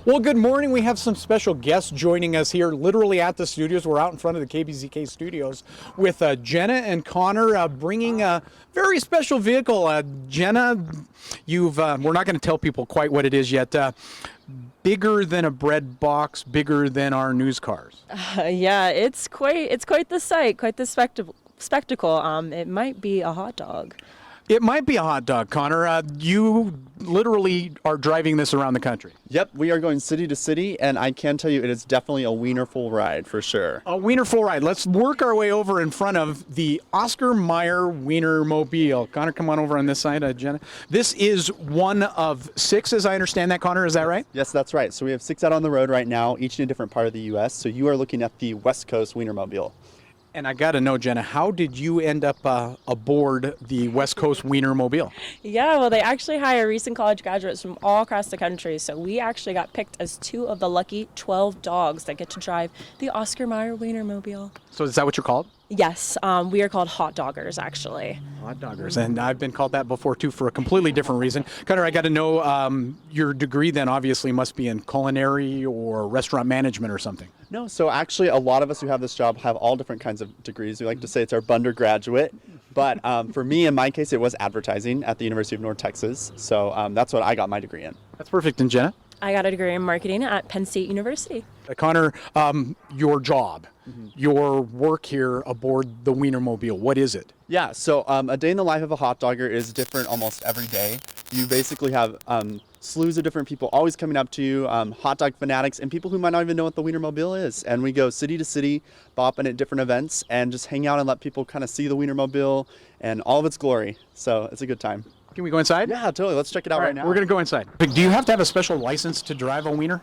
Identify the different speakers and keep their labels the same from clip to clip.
Speaker 1: Well, good morning. We have some special guests joining us here, literally at the studios. We're out in front of the KBZK studios with Jenna and Connor bringing a very special vehicle. Jenna, we're not going to tell people quite what it is yet. Bigger than a bread box, bigger than our news cars.
Speaker 2: Yeah, it's quite the sight, quite the spectacle. It might be a hot dog.
Speaker 1: It might be a hot dog, Connor. You literally are driving this around the country.
Speaker 3: Yep, we are going city to city, and I can tell you it is definitely a wienerful ride for sure.
Speaker 1: A wienerful ride. Let's work our way over in front of the Oscar Mayer Wienermobile. Connor, come on over on this side, Jenna. This is one of 6, as I understand that, Connor. Is that right?
Speaker 3: Yes, that's right. So we have 6 out on the road right now, each in a different part of the U.S. So you are looking at the West Coast Wienermobile.
Speaker 1: And I got to know, Jenna, how did you end up aboard the West Coast Wienermobile?
Speaker 2: Yeah, well, they actually hire recent college graduates from all across the country. So we actually got picked as 2 of the lucky 12 dogs that get to drive the Oscar Mayer Wienermobile.
Speaker 1: So is that what you're called?
Speaker 2: Yes, we are called Hotdoggers, actually.
Speaker 1: Hotdoggers, and I've been called that before too for a completely different reason. Connor, I got to know your degree then obviously must be in culinary or restaurant management or something.
Speaker 3: No, so actually a lot of us who have this job have all different kinds of degrees. We like to say it's our undergraduate, but for me, in my case, it was advertising at the University of North Texas. So that's what I got my degree in.
Speaker 1: That's perfect. And Jenna?
Speaker 2: I got a degree in marketing at Penn State University.
Speaker 1: Connor, your job, your work here aboard the Wienermobile, what is it?
Speaker 3: Yeah, so a day in the life of a hot dogger is different almost every day. You basically have slews of different people always coming up to you, hot dog fanatics, and people who might not even know what the Wienermobile is. And we go city to city, bopping at different events, and just hang out and let people kind of see the Wienermobile and all of its glory. So it's a good time.
Speaker 1: Can we go inside?
Speaker 3: Yeah, totally. Let's check it out right now.
Speaker 1: We're going to go inside. Do you have to have a special license to drive a Wiener?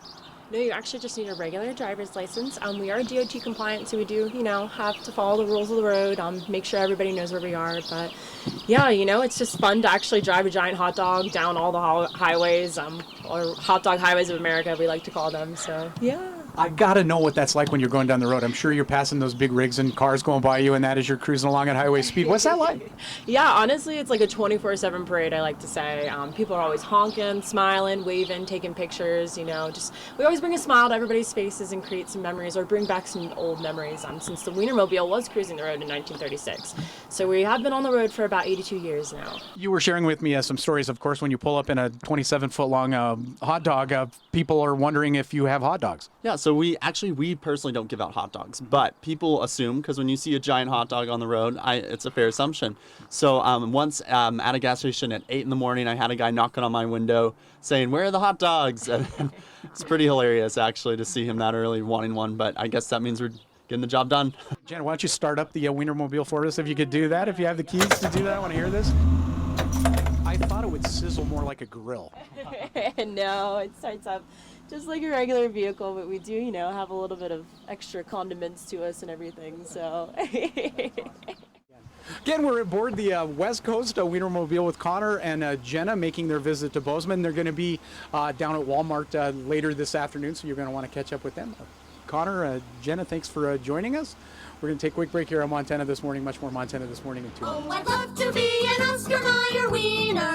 Speaker 2: No, you actually just need a regular driver's license. We are DOT compliant, so we do, have to follow the rules of the road, make sure everybody knows where we are. But yeah, it's just fun to actually drive a giant hot dog down all the highways, or hot dog highways of America, we like to call them. So yeah.
Speaker 1: I got to know what that's like when you're going down the road. I'm sure you're passing those big rigs and cars going by you and that as you're cruising along at highway speed. What's that like?
Speaker 2: Yeah, honestly, it's like a 24/7 parade, I like to say. People are always honking, smiling, waving, taking pictures, we always bring a smile to everybody's faces and create some memories or bring back some old memories since the Wienermobile was cruising the road in 1936. So we have been on the road for about 82 years now.
Speaker 1: You were sharing with me some stories, of course, when you pull up in a 27-foot long hot dog, people are wondering if you have hot dogs.
Speaker 3: Yeah, so we personally don't give out hot dogs, but people assume, because when you see a giant hot dog on the road, it's a fair assumption. So once at a gas station at 8 in the morning, I had a guy knocking on my window saying, "Where are the hot dogs?" And it's pretty hilarious, actually, to see him that early wanting one, but I guess that means we're getting the job done.
Speaker 1: Jen, why don't you start up the Wienermobile for us if you could do that, if you have the keys to do that. I want to hear this. I thought it would sizzle more like a grill.
Speaker 2: No, it starts up just like a regular vehicle, but we do, have a little bit of extra condiments to us and everything, so.
Speaker 1: Again, we're aboard the West Coast Wienermobile with Connor and Jenna making their visit to Bozeman. They're going to be down at Walmart later this afternoon, so you're going to want to catch up with them. Connor, Jenna, thanks for joining us. We're going to take a quick break here on Montana This Morning. Much more Montana This Morning in 2 minutes.
Speaker 4: Oh, I'd love to be an Oscar Mayer Wiener.